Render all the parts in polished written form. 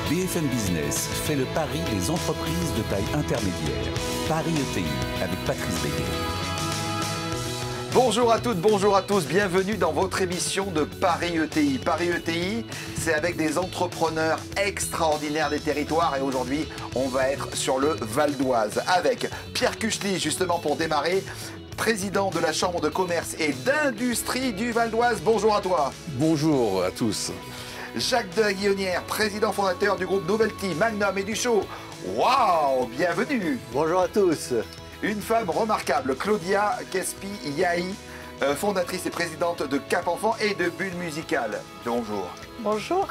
BFM Business fait le pari des entreprises de taille intermédiaire. Paris ETI avec Patrice Béguet. Bonjour à toutes, bonjour à tous, bienvenue dans votre émission de Paris ETI. Paris ETI, c'est avec des entrepreneurs extraordinaires des territoires et aujourd'hui, on va être sur le Val d'Oise avec Pierre Cuchely, justement pour démarrer, président de la Chambre de commerce et d'industrie du Val d'Oise. Bonjour à toi. Bonjour à tous. Jacques de la Guillonnière, président fondateur du groupe Novelty, Magnum et Duchot. Waouh, bienvenue. Bonjour à tous. Une femme remarquable, Claudia Kespi-Yahi, fondatrice et présidente de Cap Enfant et de Bulle Musicale. Bonjour. Bonjour.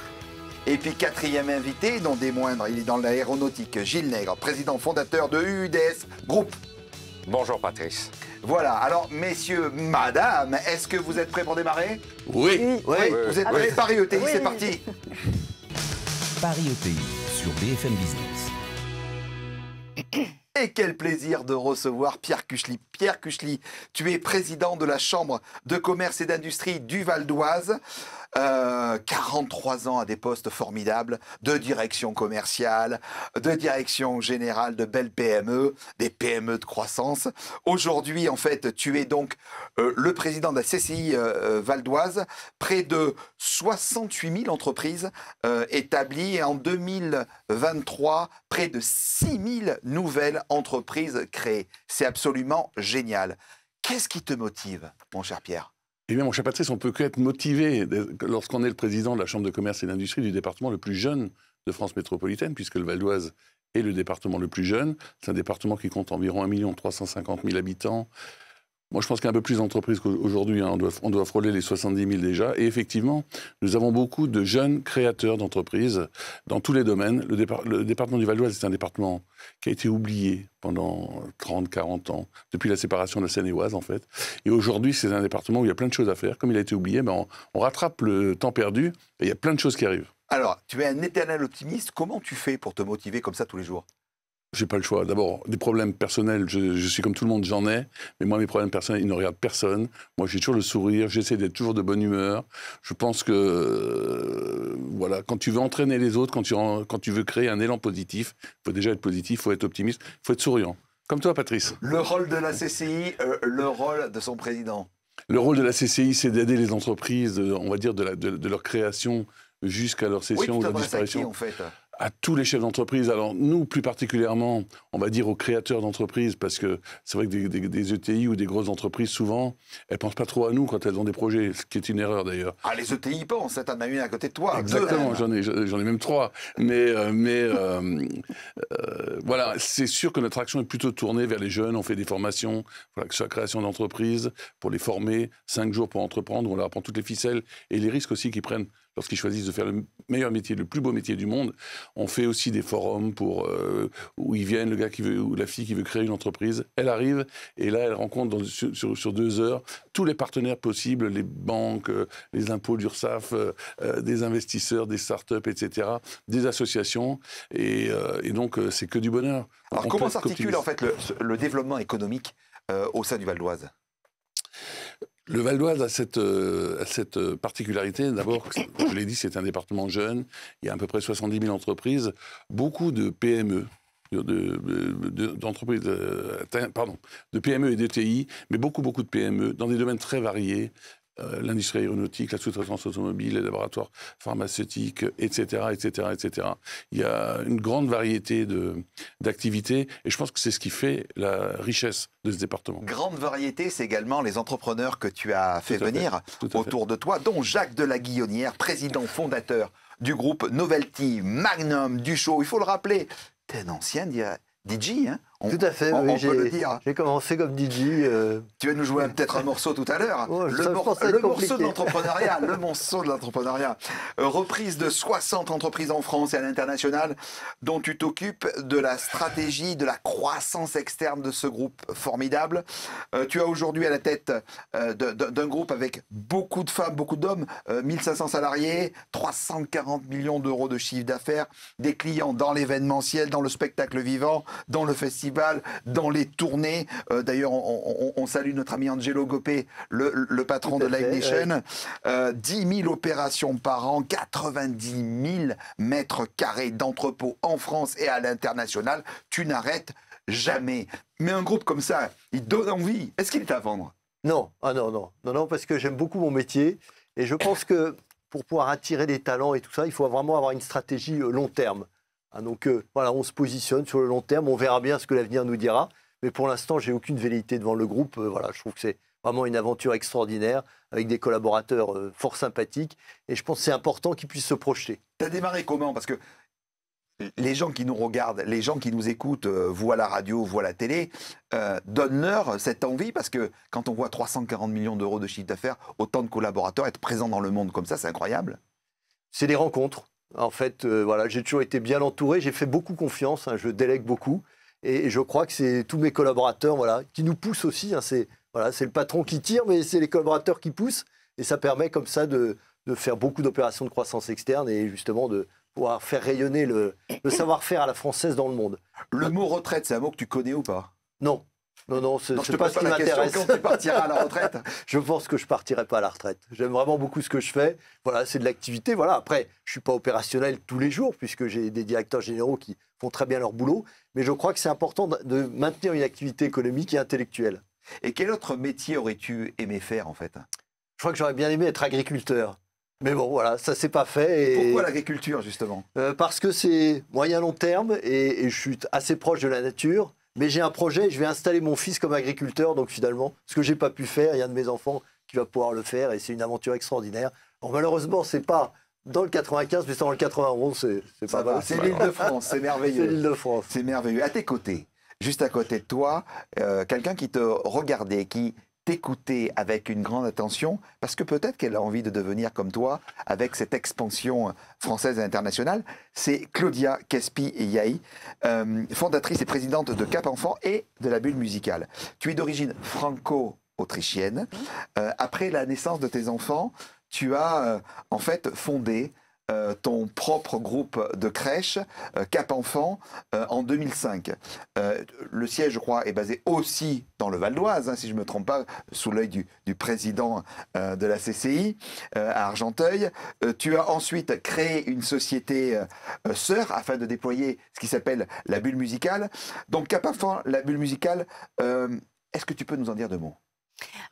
Et puis quatrième invité, non des moindres, il est dans l'aéronautique, Gilles Nègre, président fondateur de UUDS Group. Bonjour Patrice. Voilà, alors messieurs, madame, est-ce que vous êtes prêts pour démarrer? Oui. Oui. Vous êtes prêts? Paris ETI, Oui. c'est parti. Paris ETI sur BFM Business. Et quel plaisir de recevoir Pierre Cuchely. Pierre Cuchely, tu es président de la Chambre de commerce et d'industrie du Val d'Oise. 43 ans à des postes formidables de direction commerciale, de direction générale de belles PME, des PME de croissance. Aujourd'hui, en fait, tu es donc le président de la CCI Val d'Oise. Près de 68 000 entreprises établies et en 2023, près de 6 000 nouvelles entreprises créées. C'est absolument génial. Qu'est-ce qui te motive, mon cher Pierre ? Eh bien, mon cher Patrice, on peut qu'être motivé lorsqu'on est le président de la Chambre de commerce et d'industrie du département le plus jeune de France métropolitaine, puisque le Val d'Oise est le département le plus jeune. C'est un département qui compte environ 1 350 000 habitants. Moi, je pense qu'il y a un peu plus d'entreprises qu'aujourd'hui. Hein. On doit frôler les 70 000 déjà. Et effectivement, nous avons beaucoup de jeunes créateurs d'entreprises dans tous les domaines. Le département du Val d'Oise est un département qui a été oublié pendant 30, 40 ans, depuis la séparation de la Seine-et-Oise, en fait. Et aujourd'hui, c'est un département où il y a plein de choses à faire. Comme il a été oublié, ben on rattrape le temps perdu et il y a plein de choses qui arrivent. Alors, tu es un éternel optimiste. Comment tu fais pour te motiver comme ça tous les jours ? J'ai pas le choix. D'abord, des problèmes personnels, je suis comme tout le monde, j'en ai. Mais moi, mes problèmes personnels, ils ne regardent personne. Moi, j'ai toujours le sourire, j'essaie d'être toujours de bonne humeur. Je pense que, voilà, quand tu veux entraîner les autres, quand tu veux créer un élan positif, il faut déjà être positif, il faut être optimiste, il faut être souriant. Comme toi, Patrice. Le rôle de la CCI, le rôle de son président. Le rôle de la CCI, c'est d'aider les entreprises, on va dire, de leur création jusqu'à leur cession ou leur disparition. Oui, tu t'adresses à qui, en fait ? À tous les chefs d'entreprise. Alors, nous, plus particulièrement, on va dire aux créateurs d'entreprises, parce que c'est vrai que des ETI ou des grosses entreprises, souvent, elles ne pensent pas trop à nous quand elles ont des projets, ce qui est une erreur d'ailleurs. Ah, les ETI pensent, t'en as une à côté de toi. Exactement, j'en ai même 3. Voilà, c'est sûr que notre action est plutôt tournée vers les jeunes. On fait des formations, voilà, que ce soit création d'entreprise, pour les former, 5 jours pour entreprendre, on leur apprend toutes les ficelles et les risques aussi qu'ils prennent lorsqu'ils choisissent de faire le meilleur métier, le plus beau métier du monde. On fait aussi des forums où ils viennent, le gars qui veut, ou la fille qui veut créer une entreprise, elle arrive et là elle rencontre sur 2 heures tous les partenaires possibles, les banques, les impôts, l'URSSAF, des investisseurs, des startups, etc., des associations et donc c'est que du bonheur. Alors comment s'articule en fait le développement économique au sein du Val d'Oise ? Le Val d'Oise a cette particularité. D'abord, comme je l'ai dit, c'est un département jeune. Il y a à peu près 70 000 entreprises. Beaucoup de PME, d'entreprises, de PME et d'ETI, mais beaucoup de PME dans des domaines très variés. L'industrie aéronautique, la sous-traitance automobile, les laboratoires pharmaceutiques, etc., etc., etc. Il y a une grande variété d'activités et je pense que c'est ce qui fait la richesse de ce département. Grande variété, c'est également les entrepreneurs que tu as fait venir autour de toi, dont Jacques de la Guillonnière, président fondateur du groupe Novelty, Magnum, Duchot. Il faut le rappeler, t'es un ancien DJ, hein ? Tout à fait, on oui, peut le dire. J'ai commencé comme DJ. Tu vas nous jouer peut-être un morceau tout à l'heure. Oh, le morceau de l'entrepreneuriat. Le morceau de l'entrepreneuriat. Reprise de 60 entreprises en France et à l'international, dont tu t'occupes de la stratégie, de la croissance externe de ce groupe formidable. Tu as aujourd'hui à la tête d'un groupe avec beaucoup de femmes, beaucoup d'hommes, 1500 salariés, 340 millions d'euros de chiffre d'affaires, des clients dans l'événementiel, dans le spectacle vivant, dans le festival festivals, dans les tournées. D'ailleurs, on salue notre ami Angelo Gopé, le patron de Live Nation. 10 000 opérations par an, 90 000 mètres carrés d'entrepôts en France et à l'international. Tu n'arrêtes jamais. Mais un groupe comme ça, il donne envie. Est-ce qu'il est à vendre? Non, non, parce que j'aime beaucoup mon métier. Et je pense que pour pouvoir attirer des talents et tout ça, il faut vraiment avoir une stratégie long terme. Donc voilà, on se positionne sur le long terme, on verra bien ce que l'avenir nous dira. Mais pour l'instant, j'ai aucune velléité devant le groupe. Voilà, je trouve que c'est vraiment une aventure extraordinaire avec des collaborateurs fort sympathiques. Et je pense que c'est important qu'ils puissent se projeter. Tu as démarré comment? Parce que les gens qui nous regardent, les gens qui nous écoutent, voient la radio, voient la télé, donne-leur cette envie, parce que quand on voit 340 millions d'euros de chiffre d'affaires, autant de collaborateurs, être présents dans le monde comme ça, c'est incroyable. C'est des rencontres. En fait, voilà, j'ai toujours été bien entouré, j'ai fait beaucoup confiance, je délègue beaucoup. Et je crois que c'est tous mes collaborateurs voilà, qui nous poussent aussi. C'est le patron qui tire, mais c'est les collaborateurs qui poussent. Et ça permet comme ça de faire beaucoup d'opérations de croissance externe et justement de pouvoir faire rayonner le savoir-faire à la française dans le monde. Le mot retraite, c'est un mot que tu connais ou pas? Non, c'est pas ce qui m'intéresse. Quand tu partiras à la retraite? Je pense que je partirai pas à la retraite. J'aime vraiment beaucoup ce que je fais. Voilà, c'est de l'activité. Voilà. Après, je suis pas opérationnel tous les jours puisque j'ai des directeurs généraux qui font très bien leur boulot. Mais je crois que c'est important de maintenir une activité économique et intellectuelle. Et quel autre métier aurais-tu aimé faire en fait? Je crois que j'aurais bien aimé être agriculteur. Mais bon, voilà, ça s'est pas fait. Et pourquoi l'agriculture justement? Parce que c'est moyen-long terme et je suis assez proche de la nature. Mais j'ai un projet, je vais installer mon fils comme agriculteur, donc finalement, ce que j'ai pas pu faire, il y a un de mes enfants qui va pouvoir le faire et c'est une aventure extraordinaire. Alors, malheureusement, c'est pas dans le 95, mais c'est dans le 91, c'est pas mal. C'est l'Île-de-France, c'est merveilleux. C'est l'Île-de-France. C'est merveilleux. À tes côtés, juste à côté de toi, quelqu'un qui te regardait, qui t'écouter avec une grande attention, parce que peut-être qu'elle a envie de devenir comme toi, avec cette expansion française et internationale, c'est Claudia Caspi-Yahi, fondatrice et présidente de Cap Enfant et de la Bulle Musicale. Tu es d'origine franco-autrichienne. Après la naissance de tes enfants, tu as en fait fondé ton propre groupe de crèche, Cap Enfant, en 2005. Le siège, je crois, est basé aussi dans le Val d'Oise, si je ne me trompe pas, sous l'œil du président de la CCI, à Argenteuil. Tu as ensuite créé une société sœur afin de déployer ce qui s'appelle la Bulle Musicale. Donc Cap Enfant, la Bulle Musicale, est-ce que tu peux nous en dire deux mots?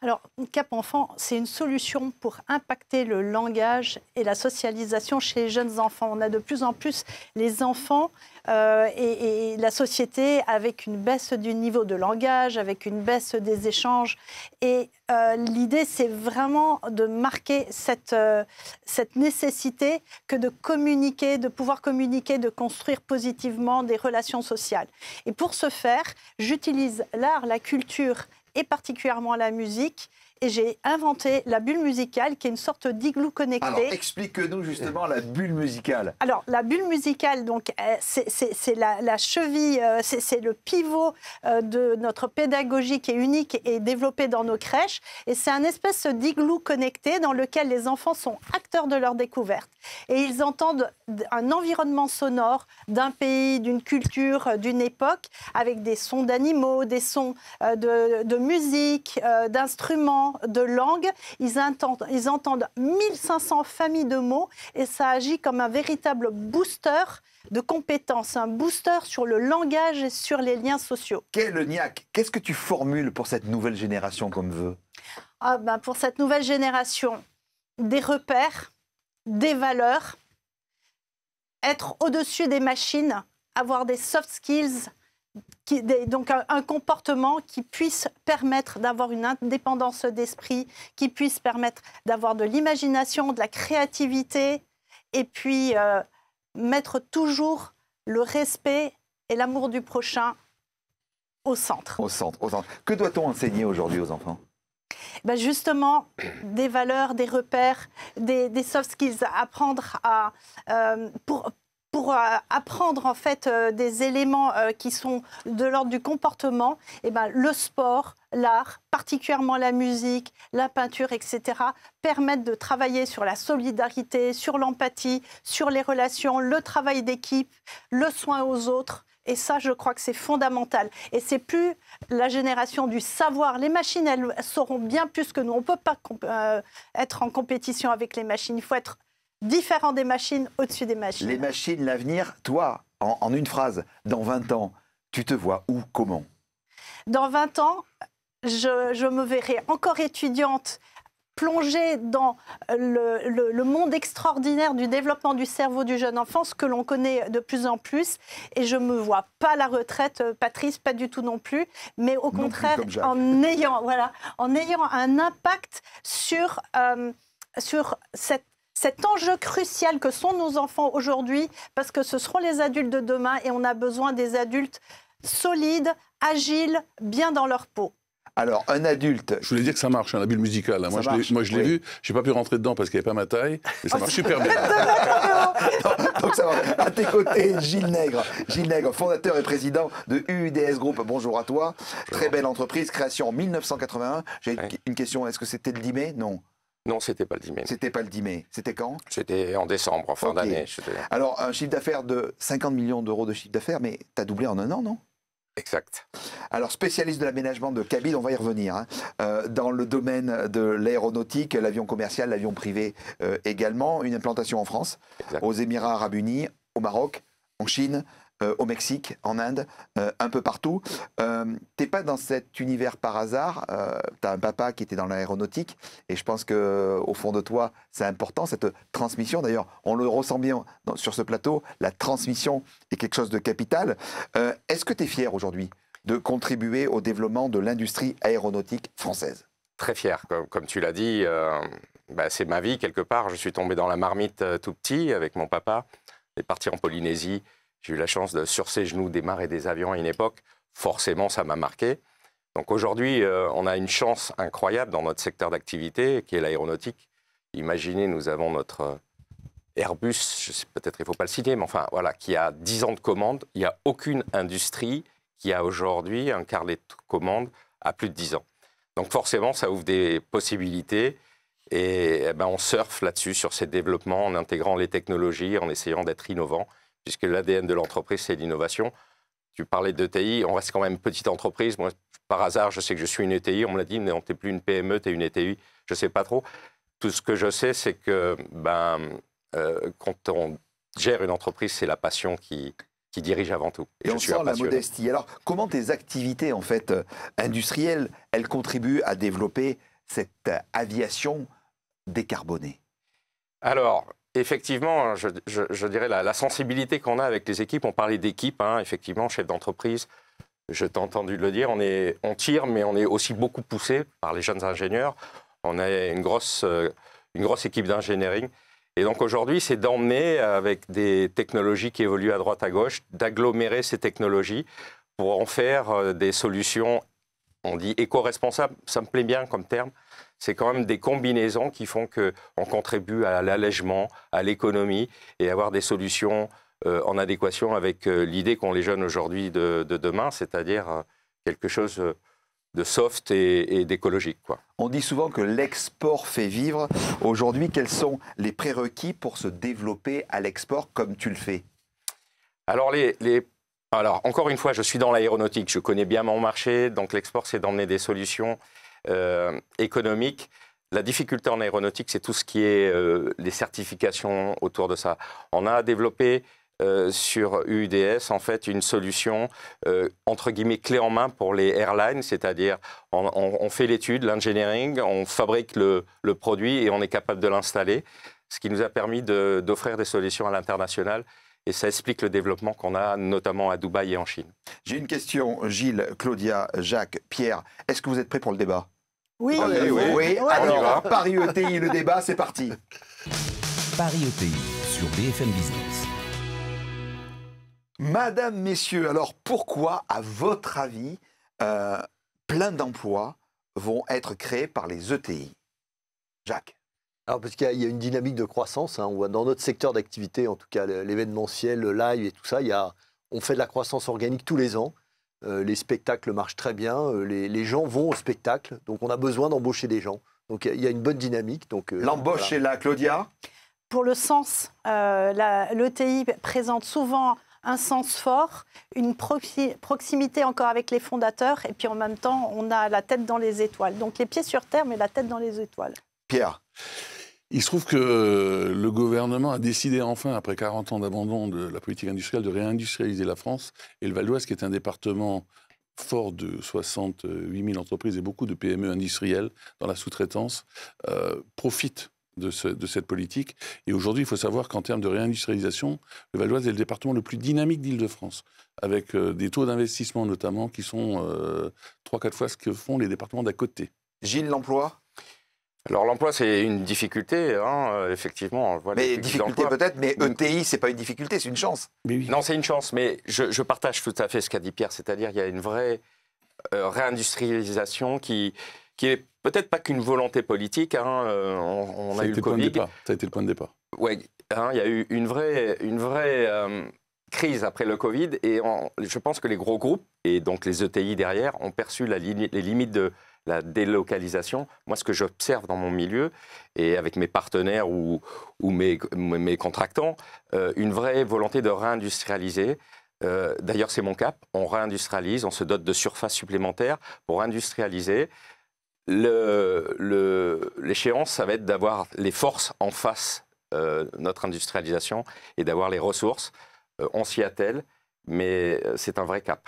Alors, Cap Enfant, c'est une solution pour impacter le langage et la socialisation chez les jeunes enfants. On a de plus en plus les enfants et la société avec une baisse du niveau de langage, avec une baisse des échanges. Et l'idée, c'est vraiment de marquer cette nécessité que de communiquer, de pouvoir communiquer, de construire positivement des relations sociales. Et pour ce faire, j'utilise l'art, la culture et particulièrement la musique. Et j'ai inventé la bulle musicale, qui est une sorte d'igloo connecté. Alors, explique-nous justement la bulle musicale. Alors, la bulle musicale, donc, c'est la cheville, c'est le pivot de notre pédagogie qui est unique et développée dans nos crèches. Et c'est un espèce d'igloo connecté dans lequel les enfants sont acteurs de leur découverte. Et ils entendent un environnement sonore d'un pays, d'une culture, d'une époque, avec des sons d'animaux, des sons de musique, d'instruments, de langue. Ils entendent 1500 familles de mots et ça agit comme un véritable booster de compétences, un booster sur le langage et sur les liens sociaux. Quel niaque! Qu'est-ce que tu formules pour cette nouvelle génération comme vœu? Pour cette nouvelle génération, des repères, des valeurs, être au-dessus des machines, avoir des soft skills, donc un comportement qui puisse permettre d'avoir une indépendance d'esprit, qui puisse permettre d'avoir de l'imagination, de la créativité, et puis mettre toujours le respect et l'amour du prochain au centre. Au centre. Que doit-on enseigner aujourd'hui aux enfants? Justement, des valeurs, des repères, des soft skills, apprendre pour apprendre en fait des éléments qui sont de l'ordre du comportement, le sport, l'art, particulièrement la musique, la peinture, etc., permettent de travailler sur la solidarité, sur l'empathie, sur les relations, le travail d'équipe, le soin aux autres, Et ça, je crois que c'est fondamental. Et c'est plus la génération du savoir. Les machines, elles sauront bien plus que nous. On ne peut pas être en compétition avec les machines. Il faut être différent des machines, au-dessus des machines. Les machines, l'avenir, toi, en une phrase, dans 20 ans, tu te vois où, comment? Dans 20 ans, je me verrai encore étudiante, plongée dans le monde extraordinaire du développement du cerveau du jeune enfant, ce que l'on connaît de plus en plus. Et je ne me vois pas à la retraite, Patrice, pas du tout non plus, mais au contraire, en ayant un impact sur cet enjeu crucial que sont nos enfants aujourd'hui, parce que ce seront les adultes de demain et on a besoin des adultes solides, agiles, bien dans leur peau. Alors, un adulte... Je voulais dire que ça marche, la bulle musicale. Hein. Moi, je l'ai vu. Je n'ai pas pu rentrer dedans parce qu'il n'y avait pas ma taille. Mais ça marche super bien. Donc, ça va. À tes côtés, Gilles Nègre. Gilles Nègre, fondateur et président de UUDS Group. Bonjour à toi. Bonjour. Très belle entreprise, création en 1981. J'ai une question. Est-ce que c'était le 10 mai? Non. Non, c'était pas le 10 mai. C'était pas le 10 mai. C'était quand? C'était en décembre, en fin d'année. Alors, un chiffre d'affaires de 50 millions d'euros de chiffre d'affaires, mais tu as doublé en un an, non? Exact. Alors, spécialiste de l'aménagement de cabines, on va y revenir. Hein. Dans le domaine de l'aéronautique, l'avion commercial, l'avion privé également, une implantation en France, exact, aux Émirats Arabes Unis, au Maroc, en Chine, au Mexique, en Inde, un peu partout. T'es pas dans cet univers par hasard. Tu as un papa qui était dans l'aéronautique et je pense qu'au fond de toi, c'est important, cette transmission. D'ailleurs, on le ressent bien sur ce plateau, la transmission est quelque chose de capital. Est-ce que tu es fier aujourd'hui de contribuer au développement de l'industrie aéronautique française? Très fier, comme tu l'as dit. C'est ma vie, quelque part. Je suis tombé dans la marmite tout petit avec mon papa. Il est parti en Polynésie. J'ai eu la chance de, sur ses genoux, démarrer des avions à une époque. Forcément, ça m'a marqué. Donc aujourd'hui, on a une chance incroyable dans notre secteur d'activité, qui est l'aéronautique. Imaginez, nous avons notre Airbus, peut-être il ne faut pas le citer, mais enfin, voilà, qui a 10 ans de commande. Il n'y a aucune industrie qui a aujourd'hui un carnet de commandes à plus de 10 ans. Donc forcément, ça ouvre des possibilités. Et on surfe là-dessus, sur ces développements, en intégrant les technologies, en essayant d'être innovant, puisque l'ADN de l'entreprise, c'est l'innovation. Tu parlais d'ETI, on reste quand même une petite entreprise. Moi, par hasard, je sais que je suis une ETI. On me l'a dit, mais non, tu n'es plus une PME, tu es une ETI. Je ne sais pas trop. Tout ce que je sais, c'est que quand on gère une entreprise, c'est la passion qui dirige avant tout. Et on sent la modestie. Alors, comment tes activités en fait, industrielles, elles contribuent à développer cette aviation décarbonée? Alors, effectivement, je dirais la sensibilité qu'on a avec les équipes. On parlait d'équipe, hein, effectivement, chef d'entreprise. Je t'ai entendu le dire, on tire, mais on est aussi beaucoup poussé par les jeunes ingénieurs. On a une grosse équipe d'ingénierie. Et donc aujourd'hui, c'est d'emmener avec des technologies qui évoluent à droite à gauche, d'agglomérer ces technologies pour en faire des solutions, on dit éco-responsables, ça me plaît bien comme terme. C'est quand même des combinaisons qui font qu'on contribue à l'allègement, à l'économie et avoir des solutions en adéquation avec l'idée qu'ont les jeunes aujourd'hui de demain, c'est-à-dire quelque chose de soft et d'écologique, quoi. On dit souvent que l'export fait vivre. Aujourd'hui, quels sont les prérequis pour se développer à l'export comme tu le fais? Alors, encore une fois, je suis dans l'aéronautique, je connais bien mon marché, donc l'export, c'est d'emmener des solutions économiques. La difficulté en aéronautique, c'est tout ce qui est les certifications autour de ça. On a développé sur UUDS, en fait, une solution, entre guillemets, clé en main pour les airlines, c'est-à-dire on fait l'étude, l'engineering, on fabrique le produit et on est capable de l'installer, ce qui nous a permis d'offrir des solutions à l'international. Et ça explique le développement qu'on a, notamment à Dubaï et en Chine. J'ai une question, Gilles, Claudia, Jacques, Pierre. Est-ce que vous êtes prêts pour le débat? Oui. Oui. Alors, Paris ETI, le débat, c'est parti. Paris ETI sur BFM Business. Madame, messieurs, alors pourquoi, à votre avis, plein d'emplois vont être créés par les ETI? Jacques? Alors, parce qu'il y a une dynamique de croissance, hein. On voit dans notre secteur d'activité, en tout cas l'événementiel, le live et tout ça, on fait de la croissance organique tous les ans. Les spectacles marchent très bien, les gens vont au spectacle, donc on a besoin d'embaucher des gens. Donc il y a une bonne dynamique. L'embauche voilà. Est là, Claudia? Pour le sens, l'ETI présente souvent un sens fort, une proximité encore avec les fondateurs, et puis en même temps, on a la tête dans les étoiles. Donc les pieds sur terre, mais la tête dans les étoiles. Pierre. Il se trouve que le gouvernement a décidé enfin, après 40 ans d'abandon de la politique industrielle, de réindustrialiser la France. Et le Val d'Oise, qui est un département fort de 68 000 entreprises et beaucoup de PME industrielles dans la sous-traitance, profite de cette politique. Et aujourd'hui, il faut savoir qu'en termes de réindustrialisation, le Val d'Oise est le département le plus dynamique d'Île-de-France, avec des taux d'investissement notamment qui sont 3-4 fois ce que font les départements d'à côté. Gilles, l'emploi? Alors l'emploi, c'est une difficulté, hein, effectivement. On voit Mais difficulté peut-être, mais ETI, c'est pas une difficulté, c'est une chance. Mais oui. Non, c'est une chance, mais je partage tout à fait ce qu'a dit Pierre, c'est-à-dire qu'il y a une vraie réindustrialisation qui est peut-être pas qu'une volonté politique. Hein, on a eu le Covid. Ça a été le point de départ. Ouais, hein, il y a eu une vraie crise après le Covid, et je pense que les gros groupes, et donc les ETI derrière, ont perçu les limites de la délocalisation. Moi, ce que j'observe dans mon milieu, et avec mes partenaires ou mes contractants, une vraie volonté de réindustrialiser. D'ailleurs, c'est mon cap. On réindustrialise, on se dote de surface supplémentaire pour industrialiser. L'échéance, ça va être d'avoir les forces en face notre industrialisation et d'avoir les ressources. On s'y attelle, mais c'est un vrai cap.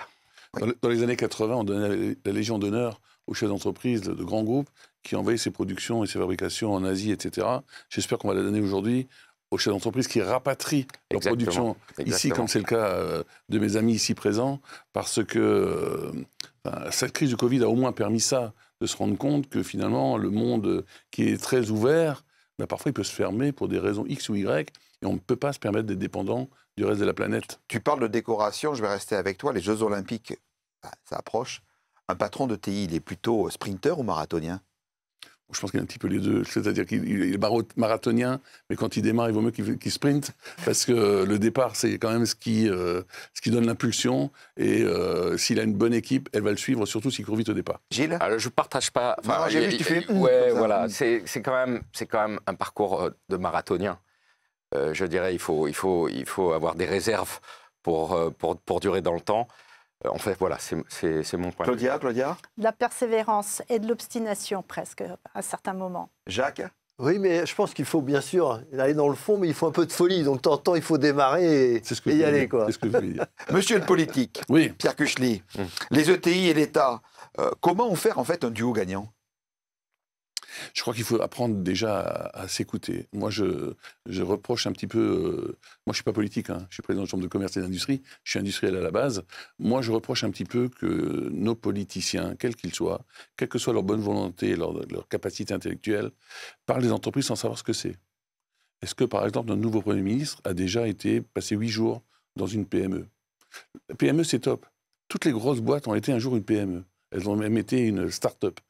Dans les années 80, on donnait la Légion d'honneur aux chefs d'entreprise de grands groupes qui envayaient ses productions et ses fabrications en Asie, etc. J'espère qu'on va la donner aujourd'hui aux chefs d'entreprise qui rapatrient leur production ici, comme c'est le cas de mes amis ici présents, parce que cette crise du Covid a au moins permis ça, de se rendre compte que finalement, le monde qui est très ouvert, parfois il peut se fermer pour des raisons X ou Y, et on ne peut pas se permettre d'être dépendant du reste de la planète. Tu parles de décoration, je vais rester avec toi. Les Jeux Olympiques, ça approche. Un patron de TI, il est plutôt sprinter ou marathonien? Je pense qu'il y a un petit peu les deux. C'est-à-dire qu'il est marathonien, mais quand il démarre, il vaut mieux qu'il sprinte, parce que le départ, c'est quand même ce qui donne l'impulsion. Et s'il a une bonne équipe, elle va le suivre, surtout s'il court vite au départ. Gilles? Alors, je ne partage pas... Non, j'ai vu que tu fais... Ouais, voilà. C'est quand même un parcours de marathonien. Je dirais il faut avoir des réserves pour durer dans le temps. En fait, voilà, c'est mon point. Claudia? De la persévérance et de l'obstination, presque, à certains moments. Jacques? Oui, mais je pense qu'il faut bien sûr aller dans le fond, mais il faut un peu de folie. Donc, de temps en temps, il faut démarrer et y aller, quoi. C'est ce que je voulais dire. Monsieur le politique, oui. Pierre Kuchli, les ETI et l'État, comment on fait en fait un duo gagnant? Je crois qu'il faut apprendre déjà à s'écouter. Moi, je reproche un petit peu... moi, je ne suis pas politique, hein. Je suis président de la Chambre de commerce et d'industrie, je suis industriel à la base. Moi, je reproche un petit peu que nos politiciens, quels qu'ils soient, quelle que soit leur bonne volonté et leur capacité intellectuelle, parlent des entreprises sans savoir ce que c'est. Est-ce que, par exemple, notre nouveau Premier ministre a déjà été passé 8 jours dans une PME? La PME, c'est top. Toutes les grosses boîtes ont été un jour une PME. Elles ont même été une start-up.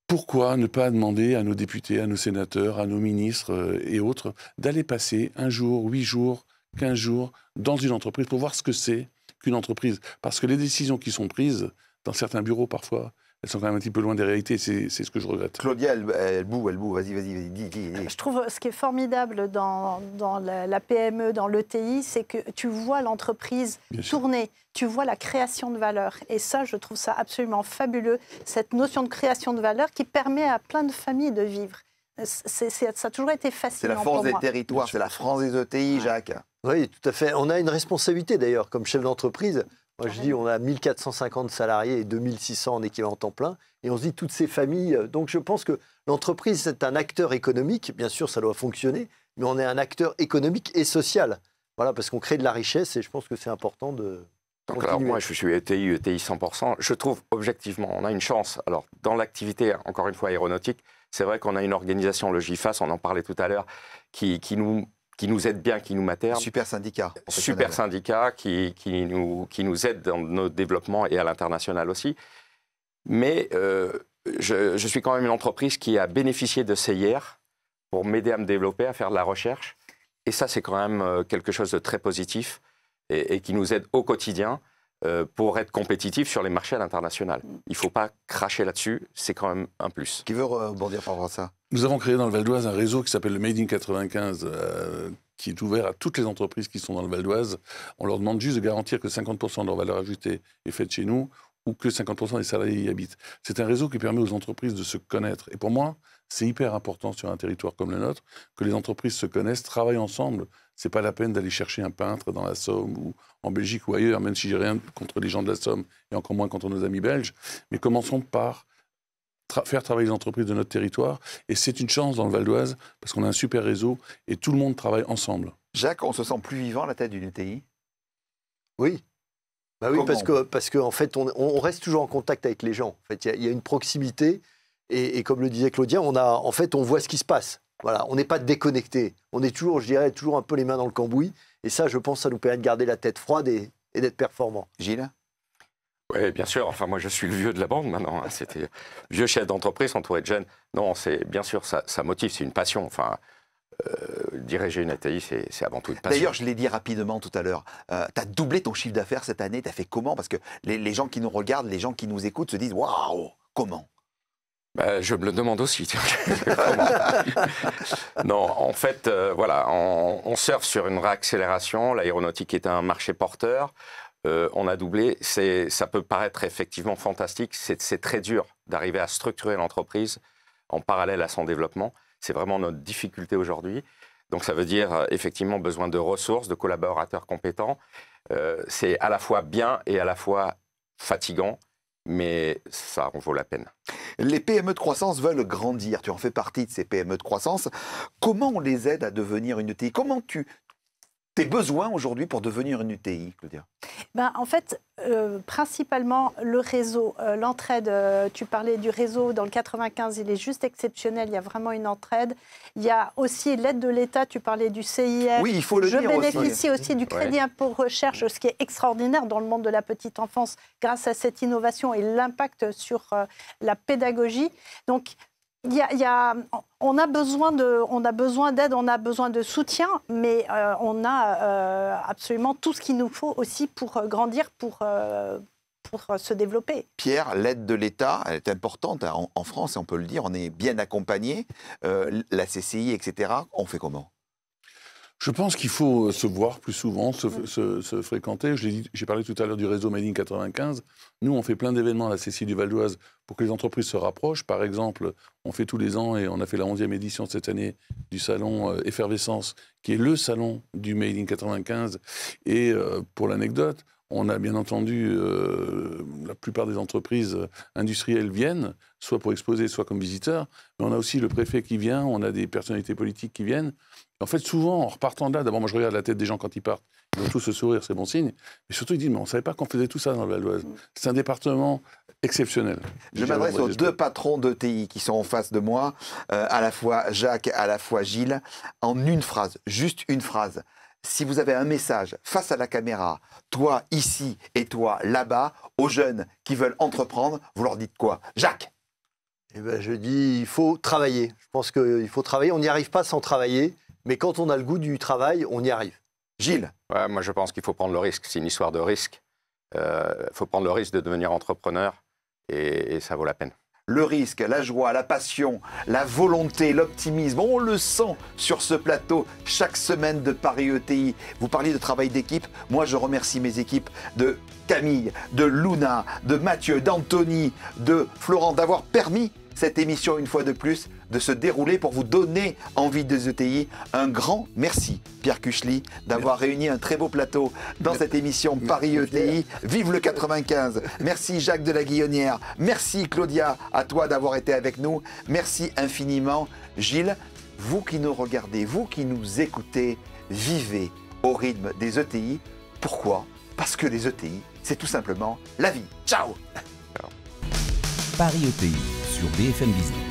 Pourquoi ne pas demander à nos députés, à nos sénateurs, à nos ministres et autres d'aller passer 1 jour, 8 jours, 15 jours dans une entreprise pour voir ce que c'est qu'une entreprise? Parce que les décisions qui sont prises dans certains bureaux parfois, elles sont quand même un petit peu loin des réalités, c'est ce que je regrette. Claudia, elle boue, vas-y, dis. Je trouve ce qui est formidable dans la PME, dans l'ETI, c'est que tu vois l'entreprise tourner, tu vois la création de valeur. Et ça, je trouve ça absolument fabuleux, cette notion de création de valeur qui permet à plein de familles de vivre. Ça a toujours été fascinant. C'est la force des territoires, c'est la France des ETI, Jacques. Oui, tout à fait. On a une responsabilité d'ailleurs, comme chef d'entreprise. Moi, je dis, on a 1450 salariés et 2600 en équivalent temps plein. Et on se dit, toutes ces familles... Donc, je pense que l'entreprise, c'est un acteur économique. Bien sûr, ça doit fonctionner. Mais on est un acteur économique et social. Voilà, parce qu'on crée de la richesse et je pense que c'est important de continuer. Alors, moi, je suis ETI 100%. Je trouve, objectivement, on a une chance. Alors, dans l'activité, encore une fois, aéronautique, c'est vrai qu'on a une organisation, le GIFAS, on en parlait tout à l'heure, qui nous aide bien, qui nous materne. Super syndicat. Super syndicat qui nous aide dans nos développements et à l'international aussi. Mais je suis quand même une entreprise qui a bénéficié de CIR pour m'aider à me développer, à faire de la recherche. Et ça, c'est quand même quelque chose de très positif et qui nous aide au quotidien pour être compétitif sur les marchés à l'international. Il ne faut pas cracher là-dessus, c'est quand même un plus. Qui veut rebondir par rapport à ça? Nous avons créé dans le Val d'Oise un réseau qui s'appelle le Made in 95, qui est ouvert à toutes les entreprises qui sont dans le Val d'Oise. On leur demande juste de garantir que 50% de leur valeur ajoutée est faite chez nous ou que 50% des salariés y habitent. C'est un réseau qui permet aux entreprises de se connaître. Et pour moi, c'est hyper important sur un territoire comme le nôtre que les entreprises se connaissent, travaillent ensemble. C'est pas la peine d'aller chercher un peintre dans la Somme ou en Belgique ou ailleurs, même si j'ai rien contre les gens de la Somme et encore moins contre nos amis belges. Mais commençons par faire travailler les entreprises de notre territoire. Et c'est une chance dans le Val d'Oise parce qu'on a un super réseau et tout le monde travaille ensemble. Jacques, on se sent plus vivant à la tête d'une ETI? Oui. Bah oui, Comment parce qu'en fait, on reste toujours en contact avec les gens. En fait, il y a une proximité. Et comme le disait Claudia, on voit ce qui se passe. Voilà, on n'est pas déconnecté. On est toujours, je dirais, toujours un peu les mains dans le cambouis. Et ça, je pense, ça nous permet de garder la tête froide et d'être performant. Gilles? Oui, bien sûr. Enfin, moi, je suis le vieux de la bande maintenant. C'était vieux chef d'entreprise entouré de jeunes. Non, c'est bien sûr, ça motive, c'est une passion. Enfin, diriger une ETI, c'est avant tout une passion. D'ailleurs, je l'ai dit rapidement tout à l'heure, tu as doublé ton chiffre d'affaires cette année. Tu as fait comment? Parce que les gens qui nous regardent, les gens qui nous écoutent se disent « Waouh, comment ?» Je me le demande aussi. Non, en fait, voilà, on surfe sur une réaccélération. L'aéronautique est un marché porteur. On a doublé. Ça peut paraître effectivement fantastique. C'est très dur d'arriver à structurer l'entreprise en parallèle à son développement. C'est vraiment notre difficulté aujourd'hui. Donc ça veut dire effectivement besoin de ressources, de collaborateurs compétents. C'est à la fois bien et à la fois fatigant. Mais ça en vaut la peine. Les PME de croissance veulent grandir. Tu en fais partie de ces PME de croissance. Comment on les aide à devenir une ETI? Comment tes besoins aujourd'hui pour devenir une ETI, Claudia? En fait, principalement le réseau, l'entraide. Tu parlais du réseau dans le 95, il est juste exceptionnel. Il y a vraiment une entraide. Il y a aussi l'aide de l'État. Tu parlais du CIR. Oui, il faut le dire aussi. Je bénéficie aussi du crédit impôt recherche, ce qui est extraordinaire dans le monde de la petite enfance grâce à cette innovation et l'impact sur la pédagogie. Donc, on a besoin d'aide, on a besoin de soutien, mais on a absolument tout ce qu'il nous faut aussi pour grandir, pour se développer. Pierre, l'aide de l'État, elle est importante en France, et on peut le dire, on est bien accompagné. La CCI, etc., on fait comment? Je pense qu'il faut se voir plus souvent, se fréquenter. J'ai parlé tout à l'heure du réseau Made in 95. Nous, on fait plein d'événements à la CCI du Val d'Oise pour que les entreprises se rapprochent. Par exemple, on fait tous les ans, et on a fait la 11e édition cette année, du salon Effervescence, qui est le salon du Made in 95. Et pour l'anecdote, on a bien entendu, la plupart des entreprises industrielles viennent, soit pour exposer, soit comme visiteurs. Mais on a aussi le préfet qui vient, on a des personnalités politiques qui viennent. En fait, souvent, en repartant de là, d'abord, moi, je regarde la tête des gens quand ils partent. Ils ont tous ce sourire, c'est bon signe. Mais surtout, ils disent, mais on ne savait pas qu'on faisait tout ça dans le Val d'Oise. C'est un département exceptionnel. Je m'adresse aux deux patrons d'ETI qui sont en face de moi, à la fois Jacques, à la fois Gilles, en une phrase, juste une phrase. Si vous avez un message face à la caméra, toi ici et toi là-bas, aux jeunes qui veulent entreprendre, vous leur dites quoi? Jacques? Je dis, il faut travailler. Je pense qu'il faut travailler. On n'y arrive pas sans travailler. Mais quand on a le goût du travail, on y arrive. Gilles? Ouais, moi, je pense qu'il faut prendre le risque. C'est une histoire de risque. Il faut prendre le risque de devenir entrepreneur et ça vaut la peine. Le risque, la joie, la passion, la volonté, l'optimisme, on le sent sur ce plateau chaque semaine de Paris ETI. Vous parliez de travail d'équipe. Moi, je remercie mes équipes de Camille, de Luna, de Mathieu, d'Anthony, de Florent d'avoir permis cette émission une fois de plus de se dérouler pour vous donner envie des ETI. Un grand merci, Pierre Cuchely, d'avoir réuni un très beau plateau dans cette émission Paris ETI. Vive le 95. Merci Jacques de la Guillonnière. Merci Claudia, à toi d'avoir été avec nous. Merci infiniment. Gilles, vous qui nous regardez, vous qui nous écoutez, vivez au rythme des ETI. Pourquoi? Parce que les ETI, c'est tout simplement la vie. Ciao. Paris ETI sur BFM Business.